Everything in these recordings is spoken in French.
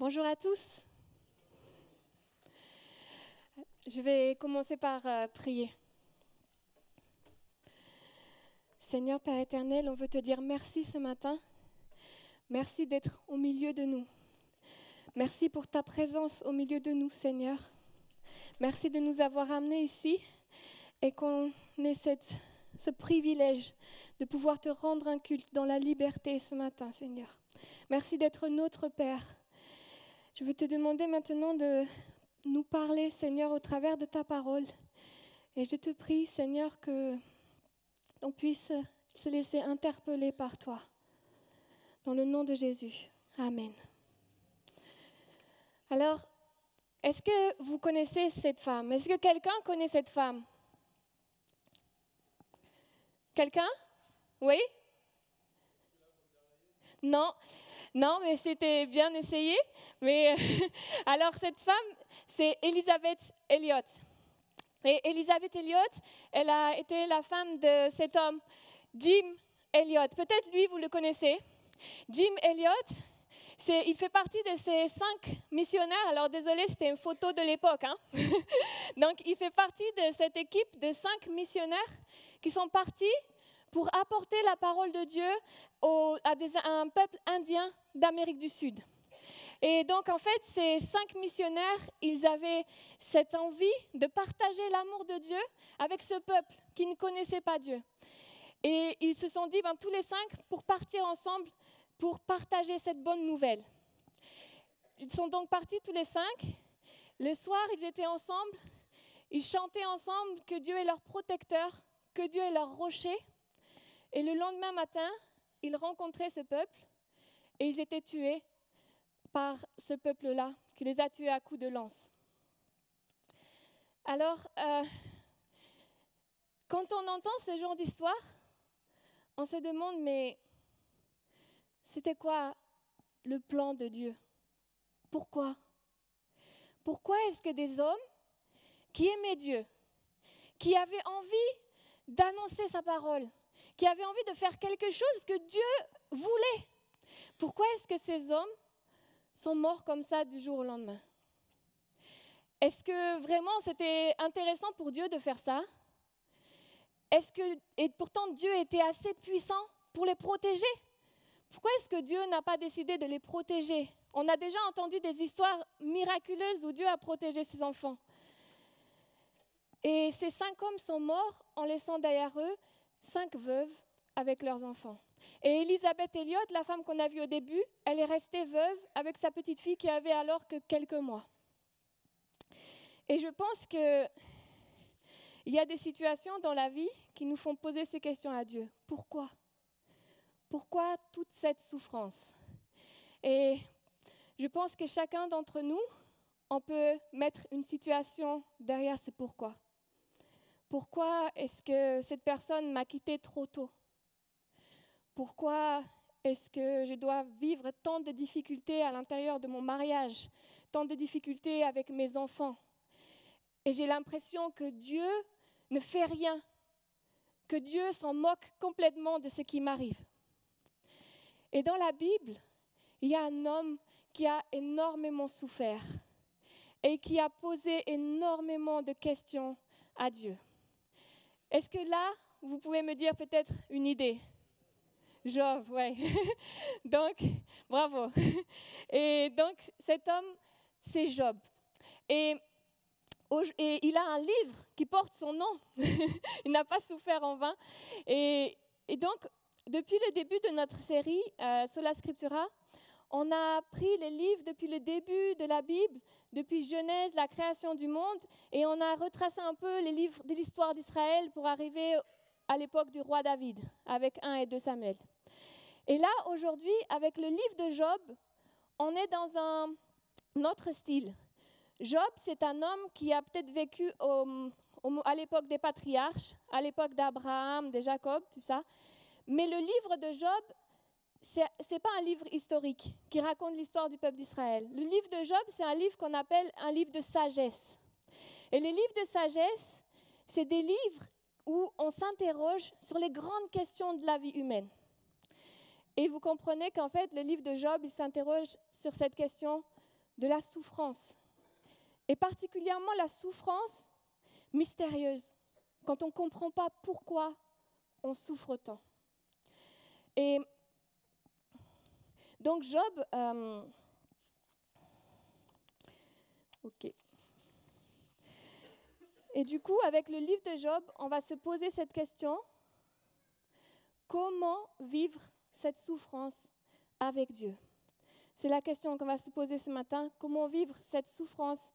Bonjour à tous. Je vais commencer par prier. Seigneur Père éternel, on veut te dire merci ce matin. Merci d'être au milieu de nous. Merci pour ta présence au milieu de nous, Seigneur. Merci de nous avoir amenés ici et qu'on ait ce privilège de pouvoir te rendre un culte dans la liberté ce matin, Seigneur. Merci d'être notre Père. Je veux te demander maintenant de nous parler, Seigneur, au travers de ta parole. Et je te prie, Seigneur, qu'on puisse se laisser interpeller par toi. Dans le nom de Jésus. Amen. Alors, est-ce que vous connaissez cette femme? Est-ce que quelqu'un connaît cette femme? Quelqu'un? Oui? Non, mais c'était bien essayé. Mais alors, cette femme, c'est Elisabeth Elliot. Et Elisabeth Elliot, elle a été la femme de cet homme, Jim Elliot. Peut-être lui, vous le connaissez. Jim Elliot, il fait partie de ces 5 missionnaires. Alors, désolé, c'était une photo de l'époque. Donc, il fait partie de cette équipe de 5 missionnaires qui sont partis pour apporter la parole de Dieu à un peuple indien d'Amérique du Sud. Et donc, en fait, ces 5 missionnaires, ils avaient cette envie de partager l'amour de Dieu avec ce peuple qui ne connaissait pas Dieu. Et ils se sont dit, tous les 5, pour partir ensemble, pour partager cette bonne nouvelle. Ils sont donc partis tous les 5. Le soir, ils étaient ensemble. Ils chantaient ensemble que Dieu est leur protecteur, que Dieu est leur rocher. Et le lendemain matin, ils rencontraient ce peuple et ils étaient tués par ce peuple-là, qui les a tués à coups de lance. Alors, quand on entend ce genre d'histoire, on se demande, mais c'était quoi le plan de Dieu? Pourquoi? Pourquoi est-ce que des hommes qui aimaient Dieu, qui avaient envie d'annoncer sa parole, qui avaient envie de faire quelque chose que Dieu voulait, pourquoi est-ce que ces hommes sont morts comme ça du jour au lendemain? Est-ce que vraiment c'était intéressant pour Dieu de faire ça? Et pourtant Dieu était assez puissant pour les protéger. Pourquoi est-ce que Dieu n'a pas décidé de les protéger? On a déjà entendu des histoires miraculeuses où Dieu a protégé ses enfants. Et ces 5 hommes sont morts en laissant derrière eux 5 veuves avec leurs enfants. Et Elisabeth Elliot, la femme qu'on a vue au début, elle est restée veuve avec sa petite fille qui avait alors que quelques mois. Et je pense qu'il y a des situations dans la vie qui nous font poser ces questions à Dieu. Pourquoi? Pourquoi toute cette souffrance? Et je pense que chacun d'entre nous, on peut mettre une situation derrière ce pourquoi. Pourquoi est-ce que cette personne m'a quitté trop tôt? Pourquoi est-ce que je dois vivre tant de difficultés à l'intérieur de mon mariage, tant de difficultés avec mes enfants? Et j'ai l'impression que Dieu ne fait rien, que Dieu s'en moque complètement de ce qui m'arrive. Et dans la Bible, il y a un homme qui a énormément souffert et qui a posé énormément de questions à Dieu. Est-ce que là, vous pouvez me dire peut-être une idée? Job, ouais. Donc, bravo. Et donc, cet homme, c'est Job. Et il a un livre qui porte son nom. Il n'a pas souffert en vain. Et donc, depuis le début de notre série, Sola Scriptura, on a pris les livres depuis le début de la Bible, depuis Genèse, la création du monde, et on a retracé un peu les livres de l'histoire d'Israël pour arriver à l'époque du roi David, avec 1 et 2 Samuel. Et là, aujourd'hui, avec le livre de Job, on est dans un autre style. Job, c'est un homme qui a peut-être vécu à l'époque des patriarches, à l'époque d'Abraham, de Jacob, tout ça. Mais le livre de Job, ce n'est pas un livre historique qui raconte l'histoire du peuple d'Israël. Le livre de Job, c'est un livre qu'on appelle un livre de sagesse. Et les livres de sagesse, c'est des livres où on s'interroge sur les grandes questions de la vie humaine. Et vous comprenez qu'en fait, le livre de Job, il s'interroge sur cette question de la souffrance, et particulièrement la souffrance mystérieuse, quand on ne comprend pas pourquoi on souffre tant. Et donc Job, ok. Et du coup, avec le livre de Job, on va se poser cette question: comment vivre cette souffrance avec Dieu? C'est la question qu'on va se poser ce matin. Comment vivre cette souffrance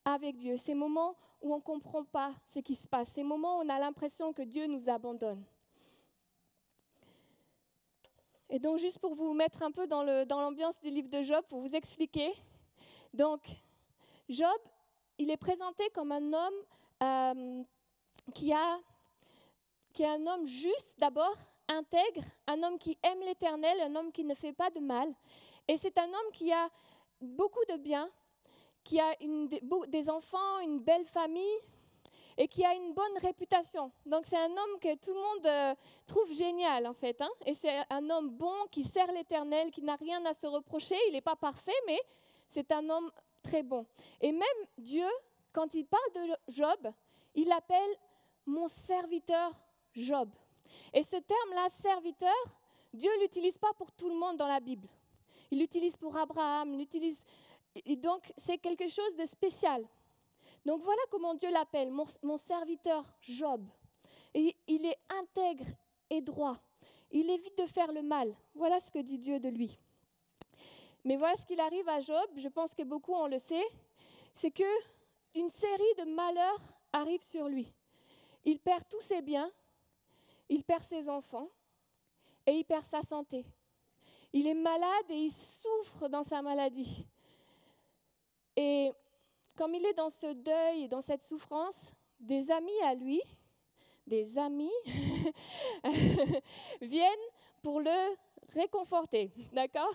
avec Dieu? Ces moments où on ne comprend pas ce qui se passe, ces moments où on a l'impression que Dieu nous abandonne. Et donc, juste pour vous mettre un peu dans l'ambiance du livre de Job, pour vous expliquer. Donc, Job, il est présenté comme un homme qui est un homme juste d'abord, intègre, un homme qui aime l'Éternel, un homme qui ne fait pas de mal. Et c'est un homme qui a beaucoup de biens, qui a des enfants, une belle famille et qui a une bonne réputation. Donc c'est un homme que tout le monde trouve génial en fait. Et c'est un homme bon qui sert l'Éternel, qui n'a rien à se reprocher. Il n'est pas parfait, mais c'est un homme très bon. Et même Dieu, quand il parle de Job, il l'appelle mon serviteur Job. Et ce terme-là, serviteur, Dieu ne l'utilise pas pour tout le monde dans la Bible. Il l'utilise pour Abraham, et donc c'est quelque chose de spécial. Donc voilà comment Dieu l'appelle, mon serviteur Job. Et il est intègre et droit. Il évite de faire le mal. Voilà ce que dit Dieu de lui. Mais voilà ce qu'il arrive à Job, je pense que beaucoup on le sait, c'est qu'une série de malheurs arrive sur lui. Il perd tous ses biens, il perd ses enfants et il perd sa santé. Il est malade et il souffre dans sa maladie. Et comme il est dans ce deuil et dans cette souffrance, des amis à lui, viennent pour le réconforter, d'accord?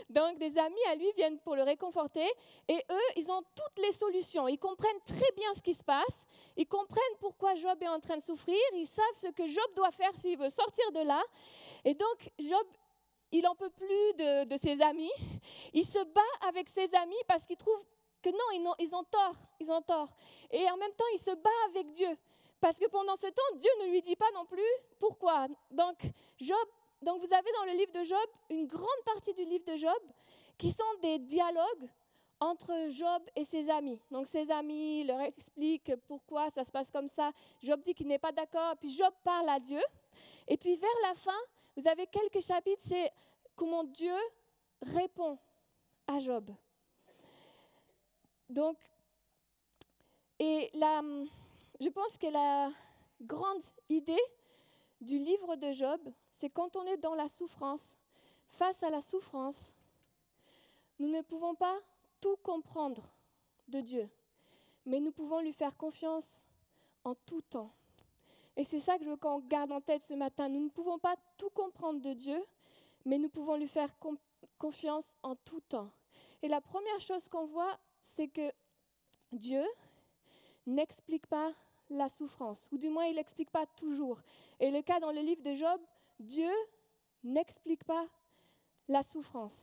Donc des amis à lui viennent pour le réconforter et eux, ils ont toutes les solutions. Ils comprennent très bien ce qui se passe. Ils comprennent pourquoi Job est en train de souffrir. Ils savent ce que Job doit faire s'il veut sortir de là. Et donc Job, il n'en peut plus de ses amis. Il se bat avec ses amis parce qu'il trouve que non, ils ont tort. Et en même temps, il se bat avec Dieu. Parce que pendant ce temps, Dieu ne lui dit pas non plus pourquoi. Donc vous avez dans le livre de Job, une grande partie du livre de Job, qui sont des dialogues entre Job et ses amis. Donc ses amis leur expliquent pourquoi ça se passe comme ça. Job dit qu'il n'est pas d'accord, puis Job parle à Dieu. Et puis vers la fin, vous avez quelques chapitres, c'est comment Dieu répond à Job. Donc, je pense que la grande idée du livre de Job, c'est quand on est dans la souffrance, face à la souffrance, nous ne pouvons pas tout comprendre de Dieu, mais nous pouvons lui faire confiance en tout temps. Et c'est ça que je veux qu'on garde en tête ce matin. Nous ne pouvons pas tout comprendre de Dieu, mais nous pouvons lui faire confiance en tout temps. Et la première chose qu'on voit, c'est que Dieu n'explique pas la souffrance, ou du moins il n'explique pas toujours. Et le cas dans le livre de Job, Dieu n'explique pas la souffrance.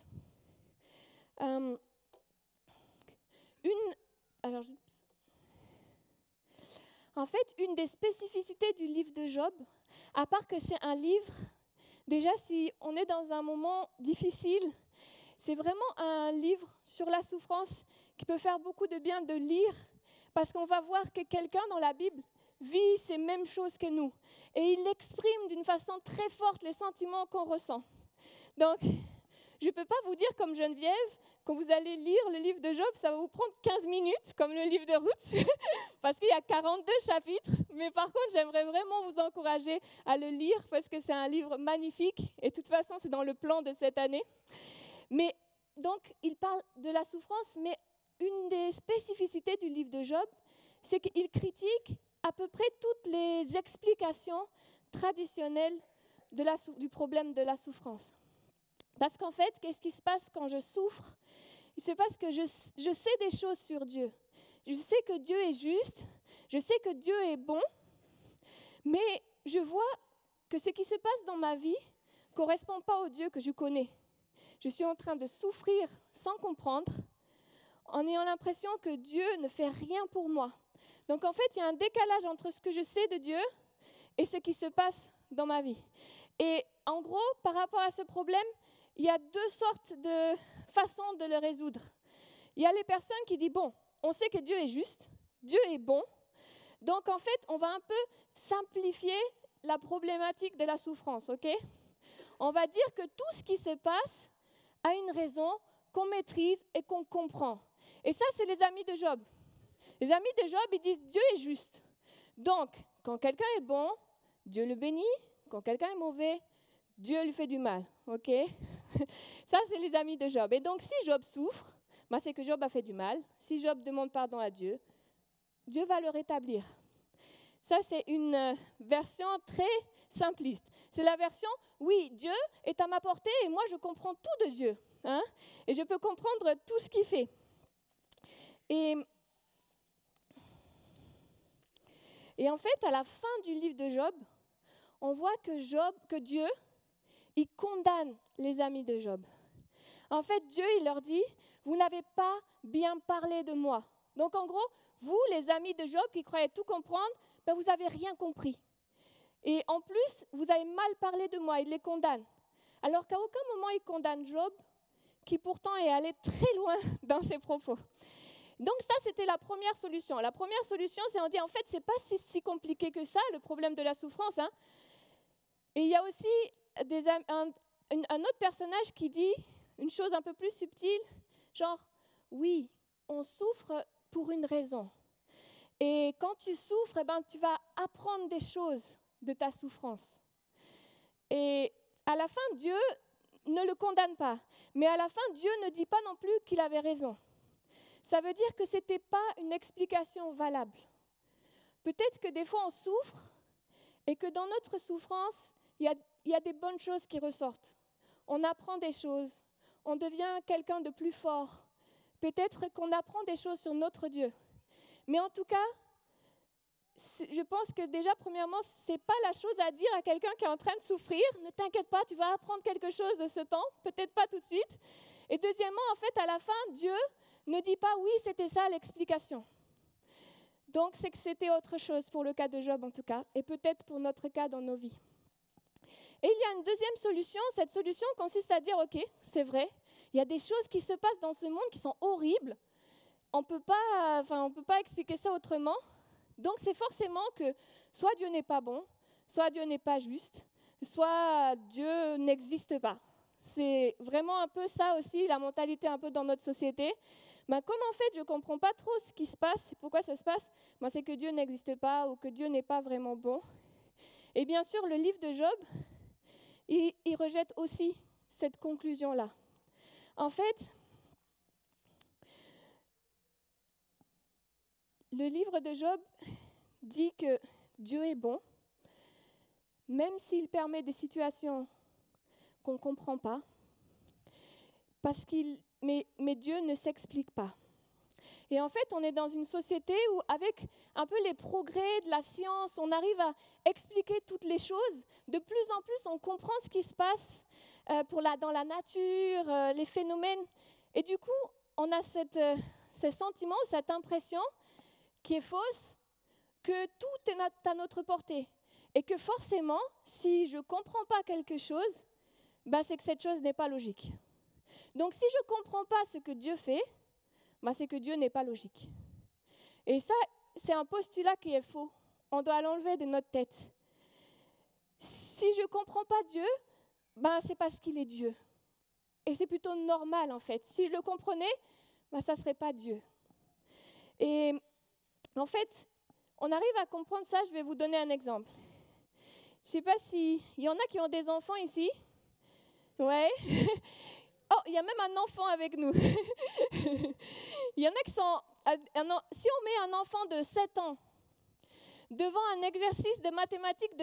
En fait, une des spécificités du livre de Job, à part que c'est un livre, déjà si on est dans un moment difficile, c'est vraiment un livre sur la souffrance qui peut faire beaucoup de bien de lire, parce qu'on va voir que quelqu'un dans la Bible vit ces mêmes choses que nous. Et il exprime d'une façon très forte les sentiments qu'on ressent. Donc, je ne peux pas vous dire comme Geneviève, quand vous allez lire le livre de Job, ça va vous prendre 15 minutes, comme le livre de Ruth, parce qu'il y a 42 chapitres. Mais par contre, j'aimerais vraiment vous encourager à le lire, parce que c'est un livre magnifique. Et de toute façon, c'est dans le plan de cette année. Mais donc, il parle de la souffrance, mais une des spécificités du livre de Job, c'est qu'il critique à peu près toutes les explications traditionnelles du problème de la souffrance. Parce qu'en fait, qu'est-ce qui se passe quand je souffre? Il se passe que je sais des choses sur Dieu. Je sais que Dieu est juste, je sais que Dieu est bon, mais je vois que ce qui se passe dans ma vie ne correspond pas au Dieu que je connais. Je suis en train de souffrir sans comprendre, en ayant l'impression que Dieu ne fait rien pour moi. Donc en fait, il y a un décalage entre ce que je sais de Dieu et ce qui se passe dans ma vie. Et en gros, par rapport à ce problème, il y a deux sortes de façons de le résoudre. Il y a les personnes qui disent, bon, on sait que Dieu est juste, Dieu est bon, donc en fait, on va un peu simplifier la problématique de la souffrance, ok? On va dire que tout ce qui se passe a une raison qu'on maîtrise et qu'on comprend. Et ça, c'est les amis de Job. Les amis de Job, ils disent, Dieu est juste. Donc, quand quelqu'un est bon, Dieu le bénit. Quand quelqu'un est mauvais, Dieu lui fait du mal, ok? Ça, c'est les amis de Job. Et donc, si Job souffre, c'est que Job a fait du mal. Si Job demande pardon à Dieu, Dieu va le rétablir. Ça, c'est une version très simpliste. C'est la version, oui, Dieu est à ma portée et moi, je comprends tout de Dieu. Hein? Et je peux comprendre tout ce qu'il fait. Et en fait, à la fin du livre de Job, on voit que Dieu, il condamne les amis de Job. En fait, Dieu, il leur dit, vous n'avez pas bien parlé de moi. Donc, en gros, vous, les amis de Job qui croyaient tout comprendre, vous n'avez rien compris. Et en plus, vous avez mal parlé de moi, il les condamne. Alors qu'à aucun moment, il condamne Job, qui pourtant est allé très loin dans ses propos. Donc ça, c'était la première solution. La première solution, c'est on dit, en fait, ce n'est pas si compliqué que ça, le problème de la souffrance. Hein. Et il y a aussi un autre personnage qui dit une chose un peu plus subtile, genre, oui, on souffre pour une raison. Et quand tu souffres, tu vas apprendre des choses de ta souffrance. Et à la fin, Dieu ne le condamne pas. Mais à la fin, Dieu ne dit pas non plus qu'il avait raison. Ça veut dire que ce n'était pas une explication valable. Peut-être que des fois, on souffre et que dans notre souffrance, il y a des bonnes choses qui ressortent. On apprend des choses. On devient quelqu'un de plus fort. Peut-être qu'on apprend des choses sur notre Dieu. Mais en tout cas, je pense que déjà, premièrement, ce n'est pas la chose à dire à quelqu'un qui est en train de souffrir. Ne t'inquiète pas, tu vas apprendre quelque chose de ce temps. Peut-être pas tout de suite. Et deuxièmement, en fait, à la fin, Dieu ne dit pas oui, c'était ça l'explication. Donc, c'est que c'était autre chose pour le cas de Job en tout cas, et peut-être pour notre cas dans nos vies. Et il y a une deuxième solution. Cette solution consiste à dire, ok, c'est vrai, il y a des choses qui se passent dans ce monde qui sont horribles. On ne peut pas expliquer ça autrement. Donc, c'est forcément que soit Dieu n'est pas bon, soit Dieu n'est pas juste, soit Dieu n'existe pas. C'est vraiment un peu ça aussi, la mentalité un peu dans notre société. Comme en fait, je ne comprends pas trop ce qui se passe, pourquoi ça se passe, c'est que Dieu n'existe pas ou que Dieu n'est pas vraiment bon. Et bien sûr, le livre de Job, il rejette aussi cette conclusion-là. En fait, le livre de Job dit que Dieu est bon, même s'il permet des situations qu'on ne comprend pas, mais Dieu ne s'explique pas. Et en fait, on est dans une société où, avec un peu les progrès de la science, on arrive à expliquer toutes les choses. De plus en plus, on comprend ce qui se passe dans la nature, les phénomènes. Et du coup, on a ce sentiment, cette impression qui est fausse, que tout est à notre portée. Et que forcément, si je ne comprends pas quelque chose, c'est que cette chose n'est pas logique. Donc, si je ne comprends pas ce que Dieu fait, c'est que Dieu n'est pas logique. Et ça, c'est un postulat qui est faux. On doit l'enlever de notre tête. Si je ne comprends pas Dieu, c'est parce qu'il est Dieu. Et c'est plutôt normal, en fait. Si je le comprenais, ça ne serait pas Dieu. Et en fait, on arrive à comprendre ça. Je vais vous donner un exemple. Je ne sais pas s'il y en a qui ont des enfants ici. Ouais. Oh, il y a même un enfant avec nous. Il y en a qui sont... Si on met un enfant de 7 ans devant un exercice de mathématiques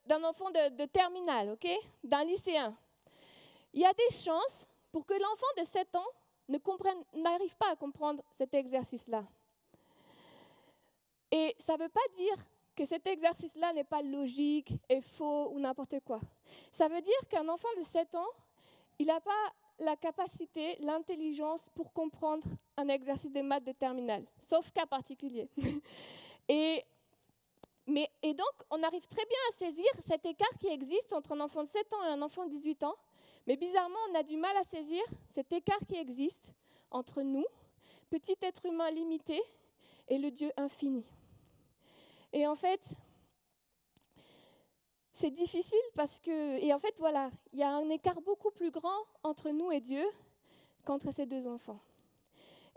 d'un enfant de terminale, ok, d'un lycéen, il y a des chances pour que l'enfant de 7 ans n'arrive pas à comprendre cet exercice-là. Et ça ne veut pas dire que cet exercice-là n'est pas logique, est faux ou n'importe quoi. Ça veut dire qu'un enfant de 7 ans, il n'a pas la capacité, l'intelligence pour comprendre un exercice de maths de terminale, sauf cas particulier. et donc, on arrive très bien à saisir cet écart qui existe entre un enfant de 7 ans et un enfant de 18 ans. Mais bizarrement, on a du mal à saisir cet écart qui existe entre nous, petit être humain limité, et le Dieu infini. Et en fait, c'est difficile parce que... Et en fait, voilà, il y a un écart beaucoup plus grand entre nous et Dieu qu'entre ces deux enfants.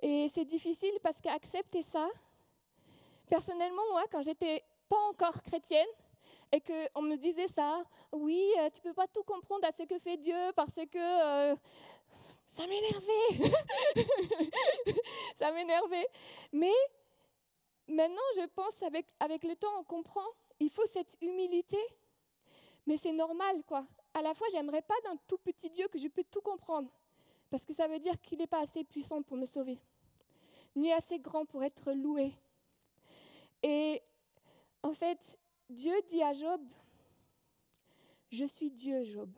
Et c'est difficile parce qu'accepter ça, personnellement, moi, quand j'étais pas encore chrétienne, et qu'on me disait ça, oui, tu peux pas tout comprendre à ce que fait Dieu parce que ça m'énervait. Ça m'énervait. Mais maintenant, je pense, avec le temps, on comprend, il faut cette humilité, mais c'est normal, quoi. À la fois, j'aimerais pas d'un tout petit Dieu que je peux tout comprendre, parce que ça veut dire qu'il n'est pas assez puissant pour me sauver, ni assez grand pour être loué. Et en fait, Dieu dit à Job, « Je suis Dieu, Job.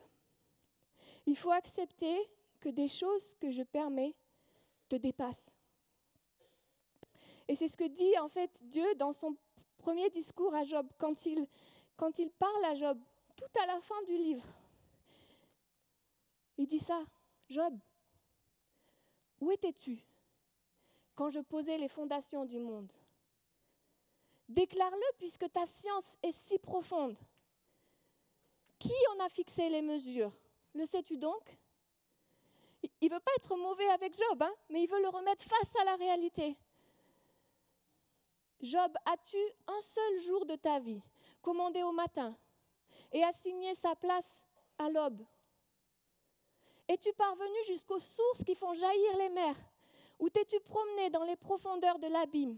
Il faut accepter que des choses que je permets te dépassent. » Et c'est ce que dit en fait Dieu dans son premier discours à Job, quand il parle à Job, tout à la fin du livre. Il dit ça, « Job, où étais-tu quand je posais les fondations du monde ? Déclare-le puisque ta science est si profonde. Qui en a fixé les mesures ? Le sais-tu donc ? » Il ne veut pas être mauvais avec Job, mais il veut le remettre face à la réalité. Job, as-tu un seul jour de ta vie commandé au matin et assigné sa place à l'aube ? Es-tu parvenu jusqu'aux sources qui font jaillir les mers ? Ou t'es-tu promené dans les profondeurs de l'abîme ?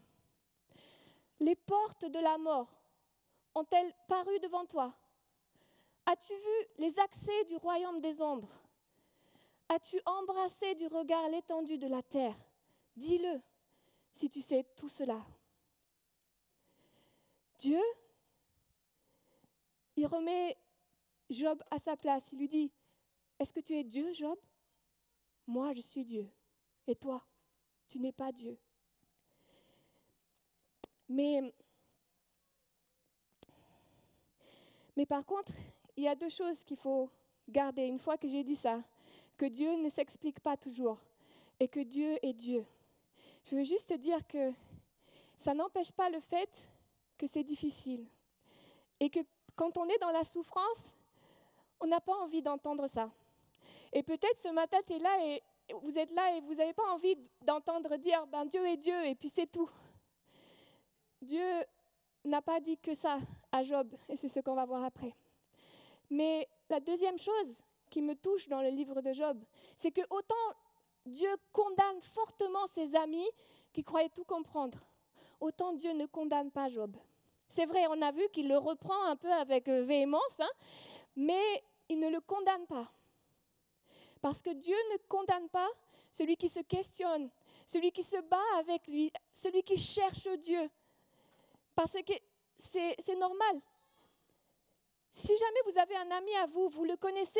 Les portes de la mort ont-elles paru devant toi ? As-tu vu les accès du royaume des ombres ? As-tu embrassé du regard l'étendue de la terre ? Dis-le, si tu sais tout cela. Dieu, il remet Job à sa place. Il lui dit, « Est-ce que tu es Dieu, Job ? Moi, je suis Dieu. Et toi, tu n'es pas Dieu. » Mais par contre, il y a deux choses qu'il faut garder une fois que j'ai dit ça, que Dieu ne s'explique pas toujours et que Dieu est Dieu. Je veux juste te dire que ça n'empêche pas le fait que c'est difficile et que quand on est dans la souffrance, on n'a pas envie d'entendre ça. Et peut-être ce matin, tu es là et vous êtes là et vous n'avez pas envie d'entendre dire « Dieu est Dieu » et puis c'est tout. Dieu n'a pas dit que ça à Job, et c'est ce qu'on va voir après. Mais la deuxième chose qui me touche dans le livre de Job, c'est que autant Dieu condamne fortement ses amis qui croyaient tout comprendre, autant Dieu ne condamne pas Job. C'est vrai, on a vu qu'il le reprend un peu avec véhémence, mais il ne le condamne pas. Parce que Dieu ne condamne pas celui qui se questionne, celui qui se bat avec lui, celui qui cherche Dieu. Parce que c'est normal. Si jamais vous avez un ami à vous, vous le connaissez,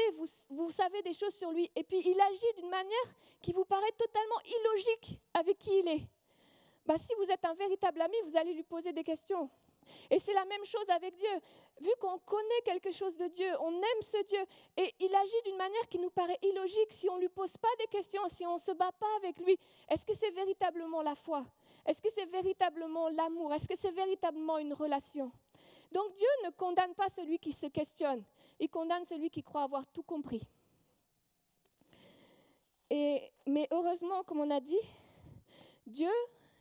vous savez des choses sur lui, et puis il agit d'une manière qui vous paraît totalement illogique avec qui il est, si vous êtes un véritable ami, vous allez lui poser des questions. Et c'est la même chose avec Dieu. Vu qu'on connaît quelque chose de Dieu, on aime ce Dieu, et il agit d'une manière qui nous paraît illogique si on ne lui pose pas des questions, si on ne se bat pas avec lui. Est-ce que c'est véritablement la foi ? Est-ce que c'est véritablement l'amour ? Est-ce que c'est véritablement une relation ? Donc Dieu ne condamne pas celui qui se questionne, il condamne celui qui croit avoir tout compris. Mais heureusement, comme on a dit, Dieu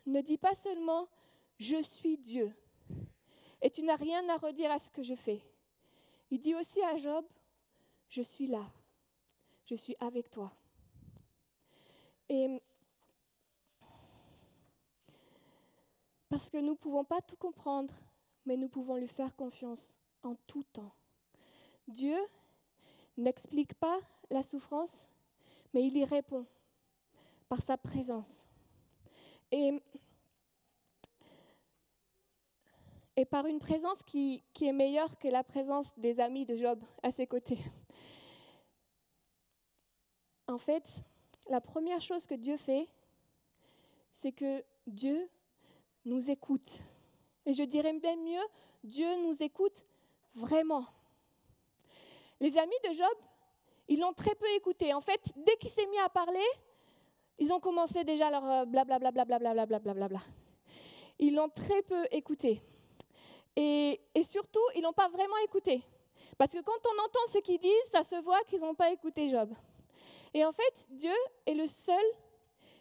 ne dit pas seulement « je suis Dieu » et tu n'as rien à redire à ce que je fais. Il dit aussi à Job « je suis là, je suis avec toi ». Et parce que nous ne pouvons pas tout comprendre, mais nous pouvons lui faire confiance en tout temps. Dieu n'explique pas la souffrance, mais il y répond par sa présence. Et par une présence qui est meilleure que la présence des amis de Job à ses côtés. En fait, la première chose que Dieu fait, c'est que Dieu nous écoute. Et je dirais même mieux, Dieu nous écoute vraiment. Les amis de Job, ils l'ont très peu écouté. En fait, dès qu'il s'est mis à parler, ils ont commencé déjà leur blablabla, blablabla, blablabla. Ils l'ont très peu écouté. Et surtout, ils ne l'ont pas vraiment écouté. Parce que quand on entend ce qu'ils disent, ça se voit qu'ils n'ont pas écouté Job. Et en fait, Dieu est le seul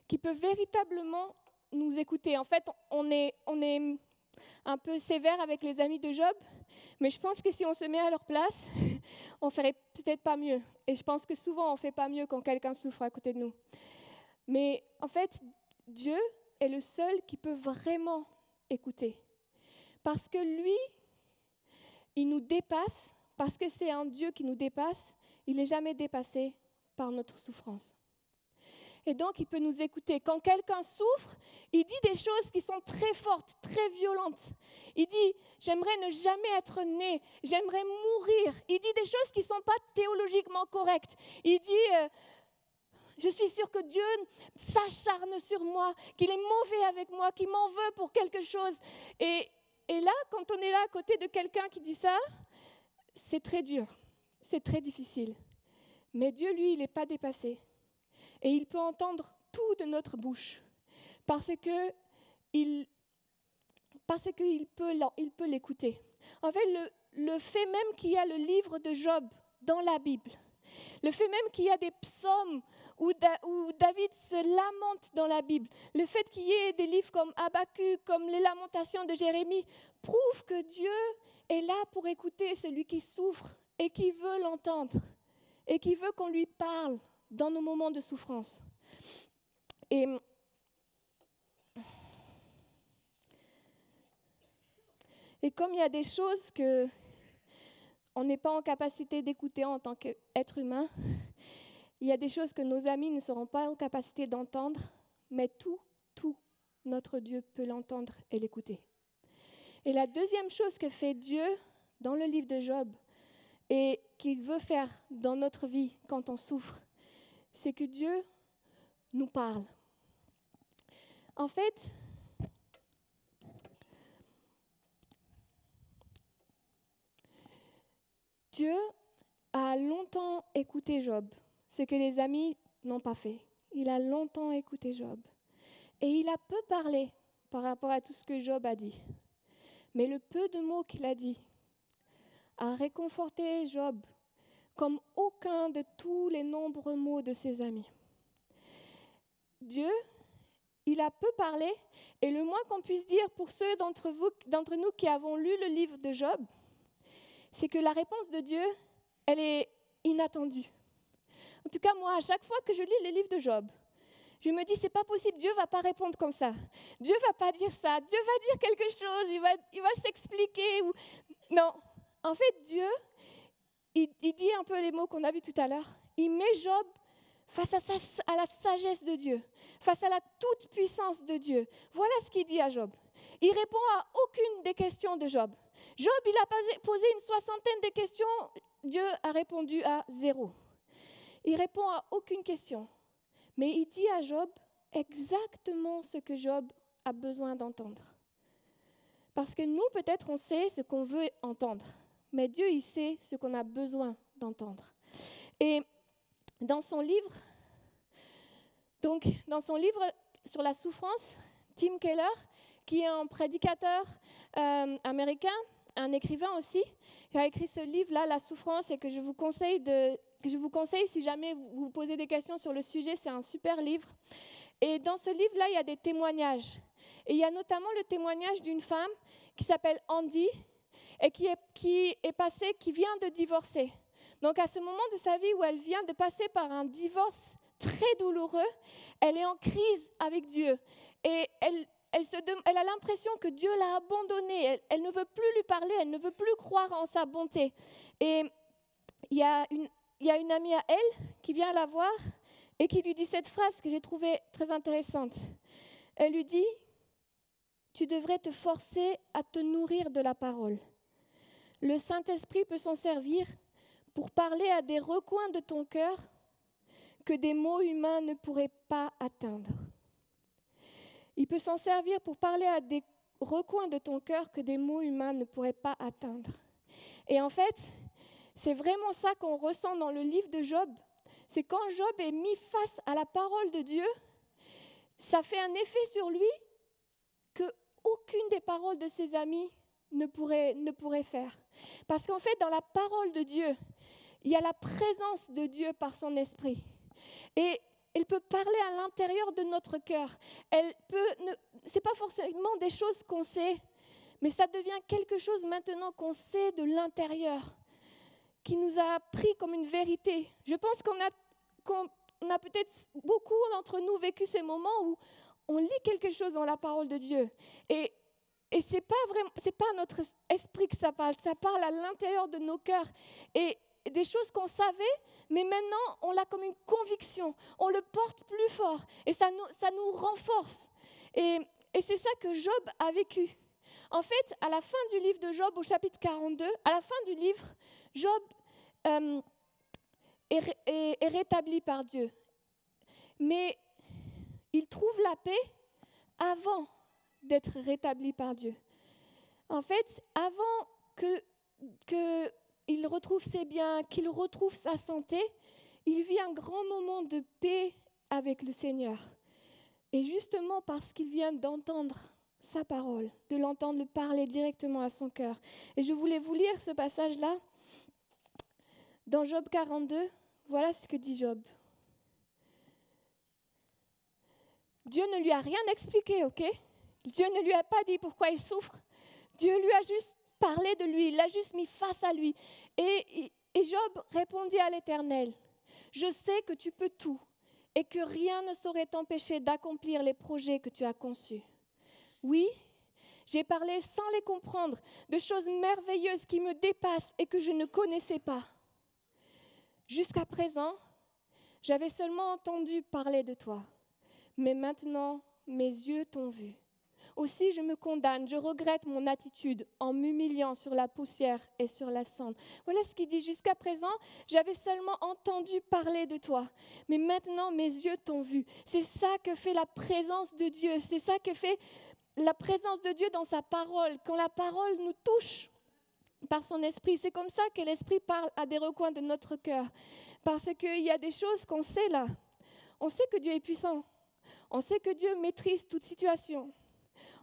qui peut véritablement nous écouter. En fait, on est un peu sévère avec les amis de Job, mais je pense que si on se met à leur place, on ferait peut-être pas mieux. Et je pense que souvent, on ne fait pas mieux quand quelqu'un souffre à côté de nous. Mais en fait, Dieu est le seul qui peut vraiment écouter. Parce que lui, il nous dépasse, parce que c'est un Dieu qui nous dépasse, il n'est jamais dépassé par notre souffrance. Et donc, il peut nous écouter. Quand quelqu'un souffre, il dit des choses qui sont très fortes, très violentes. Il dit, j'aimerais ne jamais être né, j'aimerais mourir. Il dit des choses qui ne sont pas théologiquement correctes. Il dit, je suis sûre que Dieu s'acharne sur moi, qu'il est mauvais avec moi, qu'il m'en veut pour quelque chose. Et là, quand on est là à côté de quelqu'un qui dit ça, c'est très dur, c'est très difficile. Mais Dieu, lui, il n'est pas dépassé. Et il peut entendre tout de notre bouche parce qu'il peut l'écouter. En fait, le fait même qu'il y a le livre de Job dans la Bible, le fait même qu'il y a des psaumes où David se lamente dans la Bible, le fait qu'il y ait des livres comme Habakkuk, comme les lamentations de Jérémie, prouve que Dieu est là pour écouter celui qui souffre et qui veut l'entendre et qui veut qu'on lui parle dans nos moments de souffrance. Et comme il y a des choses qu'on n'est pas en capacité d'écouter en tant qu'être humain, il y a des choses que nos amis ne seront pas en capacité d'entendre, mais tout notre Dieu peut l'entendre et l'écouter. Et la deuxième chose que fait Dieu dans le livre de Job et qu'il veut faire dans notre vie quand on souffre, c'est que Dieu nous parle. En fait, Dieu a longtemps écouté Job, ce que les amis n'ont pas fait. Il a longtemps écouté Job. Et il a peu parlé par rapport à tout ce que Job a dit. Mais le peu de mots qu'il a dit a réconforté Job comme aucun de tous les nombreux mots de ses amis. Dieu, il a peu parlé, et le moins qu'on puisse dire pour ceux d'entre nous qui avons lu le livre de Job, c'est que la réponse de Dieu, elle est inattendue. En tout cas, moi, à chaque fois que je lis le livre de Job, je me dis, c'est pas possible, Dieu va pas répondre comme ça. Dieu va pas dire ça, Dieu va dire quelque chose, il va s'expliquer. Non, en fait, Dieu, il dit un peu les mots qu'on a vus tout à l'heure. Il met Job face à la sagesse de Dieu, face à la toute-puissance de Dieu. Voilà ce qu'il dit à Job. Il répond à aucune des questions de Job. Job, il a posé une 60aine de questions, Dieu a répondu à 0. Il répond à aucune question. Mais il dit à Job exactement ce que Job a besoin d'entendre. Parce que nous, peut-être, on sait ce qu'on veut entendre. Mais Dieu, il sait ce qu'on a besoin d'entendre. Et dans son livre sur la souffrance, Tim Keller, qui est un prédicateur américain, un écrivain aussi, qui a écrit ce livre-là, La souffrance, et que je vous conseille si jamais vous vous posez des questions sur le sujet, c'est un super livre. Et dans ce livre-là, il y a des témoignages. Et il y a notamment le témoignage d'une femme qui s'appelle Andy et qui vient de divorcer. Donc à ce moment de sa vie où elle vient de passer par un divorce très douloureux, elle est en crise avec Dieu. Et elle a l'impression que Dieu l'a abandonnée. Elle ne veut plus lui parler, elle ne veut plus croire en sa bonté. Et il y a une amie à elle qui vient la voir et qui lui dit cette phrase que j'ai trouvée très intéressante. Elle lui dit, « Tu devrais te forcer à te nourrir de la parole. Le Saint-Esprit peut s'en servir pour parler à des recoins de ton cœur que des mots humains ne pourraient pas atteindre. Il peut s'en servir pour parler à des recoins de ton cœur que des mots humains ne pourraient pas atteindre. Et en fait, c'est vraiment ça qu'on ressent dans le livre de Job. C'est quand Job est mis face à la parole de Dieu, ça fait un effet sur lui que aucune des paroles de ses amis ne pourrait faire. Parce qu'en fait, dans la parole de Dieu, il y a la présence de Dieu par son esprit. Et elle peut parler à l'intérieur de notre cœur. Ce n'est pas forcément des choses qu'on sait, mais ça devient quelque chose maintenant qu'on sait de l'intérieur, qui nous a pris comme une vérité. Je pense qu'on a peut-être beaucoup d'entre nous vécu ces moments où on lit quelque chose dans la parole de Dieu. Et c'est pas notre esprit que ça parle à l'intérieur de nos cœurs. Et des choses qu'on savait, mais maintenant on l'a comme une conviction, on le porte plus fort et ça nous renforce. Et c'est ça que Job a vécu. En fait, à la fin du livre de Job, au chapitre 42, à la fin du livre, Job est rétabli par Dieu. Mais il trouve la paix avant d'être rétabli par Dieu. En fait, avant qu'il retrouve ses biens, qu'il retrouve sa santé, il vit un grand moment de paix avec le Seigneur. Et justement parce qu'il vient d'entendre sa parole, de l'entendre le parler directement à son cœur. Et je voulais vous lire ce passage-là. Dans Job 42, voilà ce que dit Job. Dieu ne lui a rien expliqué, ok? Dieu ne lui a pas dit pourquoi il souffre. Dieu lui a juste parlé de lui, il l'a juste mis face à lui. Et Job répondit à l'Éternel, « Je sais que tu peux tout et que rien ne saurait t'empêcher d'accomplir les projets que tu as conçus. Oui, j'ai parlé sans les comprendre de choses merveilleuses qui me dépassent et que je ne connaissais pas. Jusqu'à présent, j'avais seulement entendu parler de toi, mais maintenant mes yeux t'ont vu. Aussi, je me condamne, je regrette mon attitude en m'humiliant sur la poussière et sur la cendre. » Voilà ce qu'il dit. Jusqu'à présent, j'avais seulement entendu parler de toi, mais maintenant mes yeux t'ont vu. C'est ça que fait la présence de Dieu. C'est ça que fait la présence de Dieu dans sa parole. Quand la parole nous touche par son esprit, c'est comme ça que l'esprit parle à des recoins de notre cœur. Parce qu'il y a des choses qu'on sait là. On sait que Dieu est puissant. On sait que Dieu maîtrise toute situation.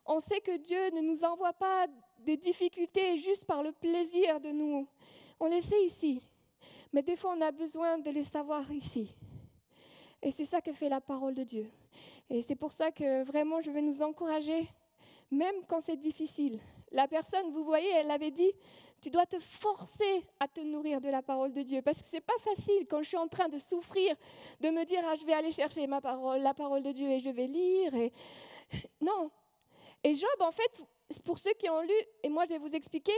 On sait que Dieu ne nous envoie pas des difficultés juste par le plaisir de nous. On les sait ici. Mais des fois, on a besoin de les savoir ici. Et c'est ça que fait la parole de Dieu. Et c'est pour ça que vraiment, je veux nous encourager, même quand c'est difficile. La personne, vous voyez, elle avait dit, tu dois te forcer à te nourrir de la parole de Dieu. Parce que ce n'est pas facile quand je suis en train de souffrir, de me dire, je vais aller chercher la parole de Dieu et je vais lire. Non. Et Job, en fait, pour ceux qui ont lu, et moi je vais vous expliquer,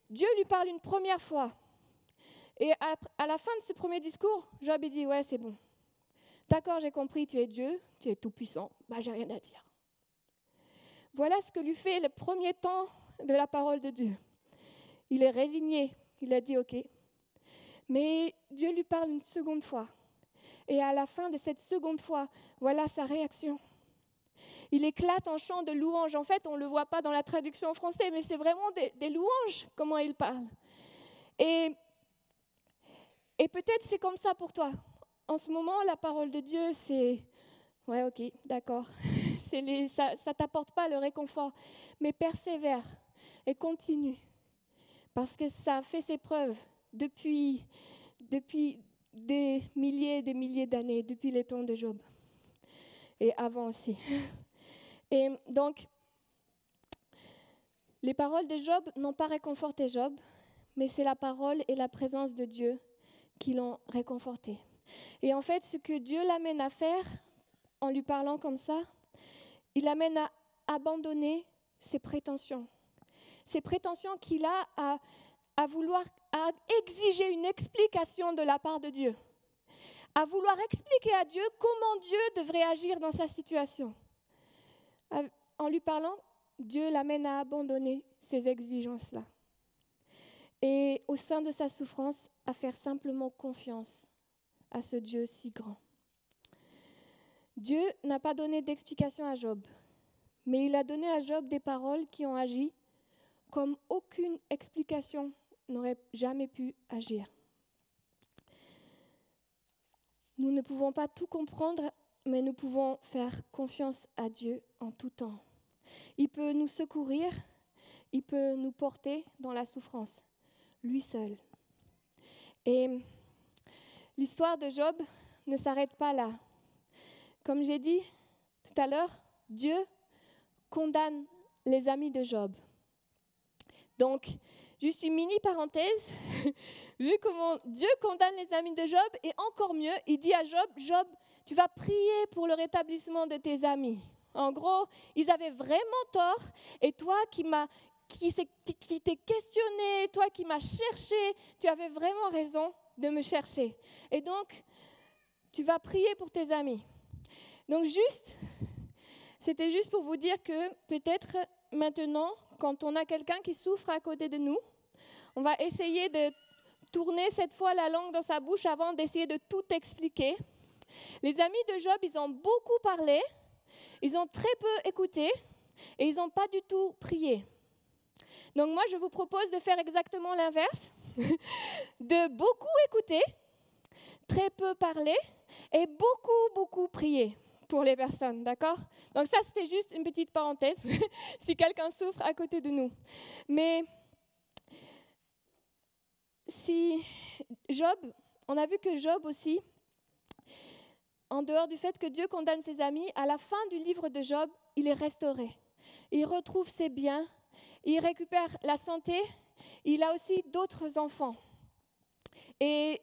Dieu lui parle une première fois. Et à la fin de ce premier discours, Job il dit, ouais, c'est bon. D'accord, j'ai compris, tu es Dieu, tu es tout-puissant, j'ai rien à dire. Voilà ce que lui fait le premier temps de la parole de Dieu. Il est résigné, il a dit, ok. Mais Dieu lui parle une seconde fois. Et à la fin de cette seconde fois, voilà sa réaction. Il éclate en chant de louanges. En fait, on ne le voit pas dans la traduction en français, mais c'est vraiment des louanges, comment il parle. Et peut-être c'est comme ça pour toi. En ce moment, la parole de Dieu, c'est... Ouais, ok, d'accord. Ça ne t'apporte pas le réconfort. Mais persévère et continue. Parce que ça a fait ses preuves depuis des milliers d'années, depuis les temps de Job. Et avant aussi. Et donc, les paroles de Job n'ont pas réconforté Job, mais c'est la parole et la présence de Dieu qui l'ont réconforté. Et en fait, ce que Dieu l'amène à faire, en lui parlant comme ça, il l'amène à abandonner ses prétentions. Ses prétentions qu'il a à exiger une explication de la part de Dieu. À vouloir expliquer à Dieu comment Dieu devrait agir dans sa situation. En lui parlant, Dieu l'amène à abandonner ces exigences-là. Et au sein de sa souffrance, à faire simplement confiance à ce Dieu si grand. Dieu n'a pas donné d'explication à Job, mais il a donné à Job des paroles qui ont agi comme aucune explication n'aurait jamais pu agir. Nous ne pouvons pas tout comprendre, mais nous pouvons faire confiance à Dieu en tout temps. Il peut nous secourir, il peut nous porter dans la souffrance, lui seul. Et l'histoire de Job ne s'arrête pas là. Comme j'ai dit tout à l'heure, Dieu condamne les amis de Job. Donc, juste une mini parenthèse, vu comment Dieu condamne les amis de Job, et encore mieux, il dit à Job, Job, tu vas prier pour le rétablissement de tes amis. En gros, ils avaient vraiment tort, et toi qui t'es questionné, toi qui m'as cherché, tu avais vraiment raison de me chercher. Et donc, tu vas prier pour tes amis. Donc c'était juste pour vous dire que peut-être maintenant, quand on a quelqu'un qui souffre à côté de nous, on va essayer de tourner cette fois la langue dans sa bouche avant d'essayer de tout expliquer. Les amis de Job, ils ont beaucoup parlé, ils ont très peu écouté et ils n'ont pas du tout prié. Donc moi, je vous propose de faire exactement l'inverse, de beaucoup écouter, très peu parler et beaucoup prier pour les personnes, d'accord? Donc ça, c'était juste une petite parenthèse, si quelqu'un souffre à côté de nous. Mais si Job, on a vu que Job aussi, en dehors du fait que Dieu condamne ses amis, à la fin du livre de Job, il est restauré. Il retrouve ses biens, il récupère la santé, il a aussi d'autres enfants. Et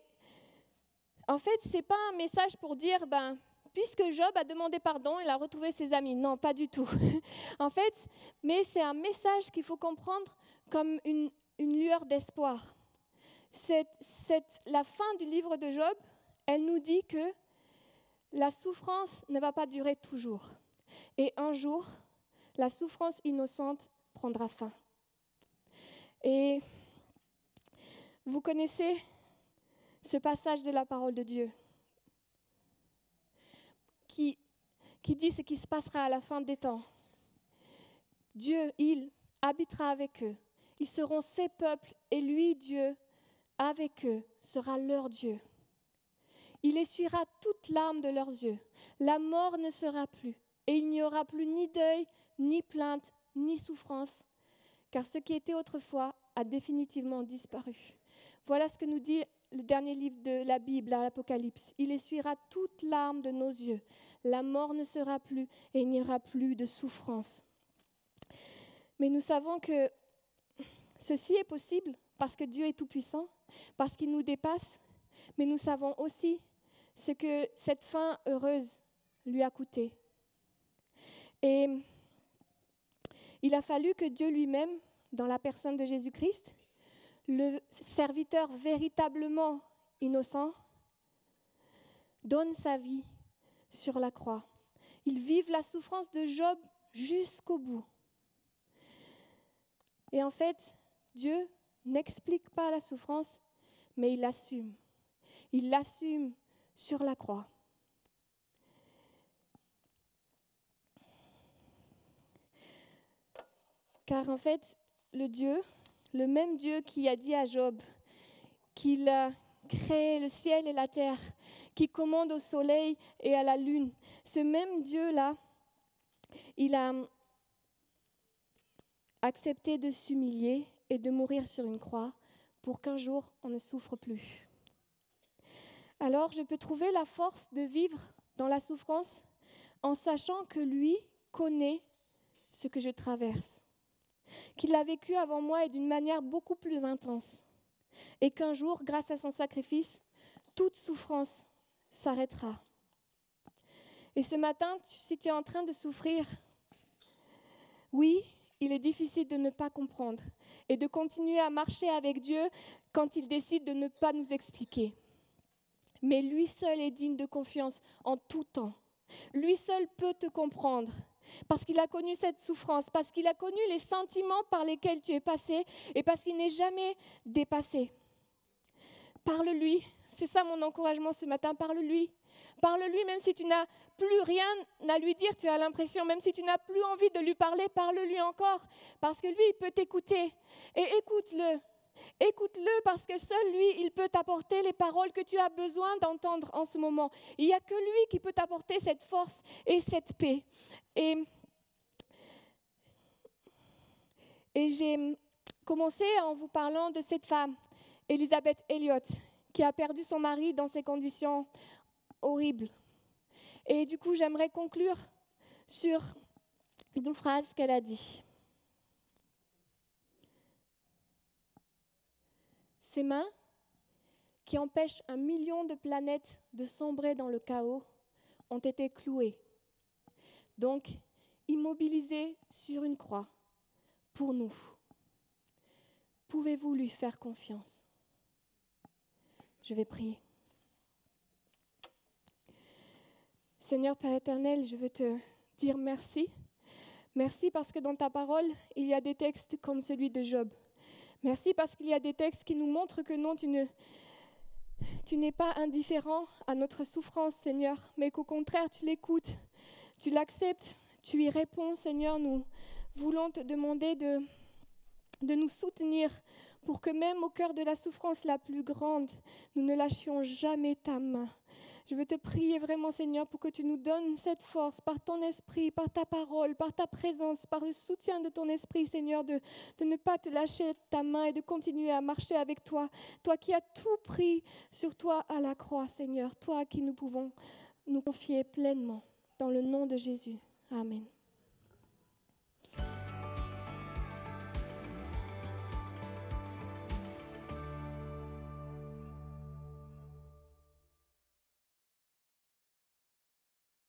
en fait, ce n'est pas un message pour dire, puisque Job a demandé pardon, il a retrouvé ses amis. Non, pas du tout. En fait, mais c'est un message qu'il faut comprendre comme une lueur d'espoir. La fin du livre de Job, elle nous dit que la souffrance ne va pas durer toujours. Et un jour, la souffrance innocente prendra fin. Et vous connaissez ce passage de la parole de Dieu qui dit ce qui se passera à la fin des temps. Dieu, il habitera avec eux. Ils seront ses peuples et lui, Dieu, avec eux, sera leur Dieu. Il essuiera toute larme de leurs yeux. La mort ne sera plus. Et il n'y aura plus ni deuil, ni plainte, ni souffrance, car ce qui était autrefois a définitivement disparu. Voilà ce que nous dit le dernier livre de la Bible, à l'Apocalypse. Il essuiera toute larme de nos yeux. La mort ne sera plus et il n'y aura plus de souffrance. Mais nous savons que ceci est possible parce que Dieu est tout-puissant, parce qu'il nous dépasse, mais nous savons aussi ce que cette fin heureuse lui a coûté. Et il a fallu que Dieu lui-même, dans la personne de Jésus-Christ, le serviteur véritablement innocent, donne sa vie sur la croix. Il vive la souffrance de Job jusqu'au bout. Et en fait, Dieu n'explique pas la souffrance, mais il l'assume. Il l'assume sur la croix. Car en fait, le même Dieu qui a dit à Job qu'il a créé le ciel et la terre, qui commande au soleil et à la lune, ce même Dieu-là, il a accepté de s'humilier et de mourir sur une croix pour qu'un jour on ne souffre plus. Alors je peux trouver la force de vivre dans la souffrance en sachant que lui connaît ce que je traverse, qu'il l'a vécu avant moi et d'une manière beaucoup plus intense, et qu'un jour, grâce à son sacrifice, toute souffrance s'arrêtera. Et ce matin, si tu es en train de souffrir, oui, il est difficile de ne pas comprendre et de continuer à marcher avec Dieu quand il décide de ne pas nous expliquer. Mais lui seul est digne de confiance en tout temps. Lui seul peut te comprendre parce qu'il a connu cette souffrance, parce qu'il a connu les sentiments par lesquels tu es passé et parce qu'il n'est jamais dépassé. Parle-lui, c'est ça mon encouragement ce matin, parle-lui. Parle-lui même si tu n'as plus rien à lui dire, tu as l'impression, même si tu n'as plus envie de lui parler, parle-lui encore, parce que lui, il peut t'écouter. Et écoute-le. Écoute-le parce que seul lui, il peut t'apporter les paroles que tu as besoin d'entendre en ce moment. Il n'y a que lui qui peut t'apporter cette force et cette paix. Et j'ai commencé en vous parlant de cette femme, Elizabeth Elliot, qui a perdu son mari dans ces conditions horribles. Et du coup, j'aimerais conclure sur une phrase qu'elle a dit. Ses mains, qui empêchent 1 million de planètes de sombrer dans le chaos, ont été clouées, donc immobilisées sur une croix, pour nous. Pouvez-vous lui faire confiance? Je vais prier. Seigneur Père éternel, je veux te dire merci. Merci parce que dans ta parole, il y a des textes comme celui de Job. Merci parce qu'il y a des textes qui nous montrent que non, tu n'es pas indifférent à notre souffrance, Seigneur, mais qu'au contraire, tu l'écoutes, tu l'acceptes, tu y réponds, Seigneur. Nous voulons te demander de nous soutenir pour que même au cœur de la souffrance la plus grande, nous ne lâchions jamais ta main. Je veux te prier vraiment, Seigneur, pour que tu nous donnes cette force par ton esprit, par ta parole, par ta présence, par le soutien de ton esprit, Seigneur, de ne pas te lâcher ta main et de continuer à marcher avec toi. Toi qui as tout pris sur toi à la croix, Seigneur, toi à qui nous pouvons nous confier pleinement. Dans le nom de Jésus. Amen.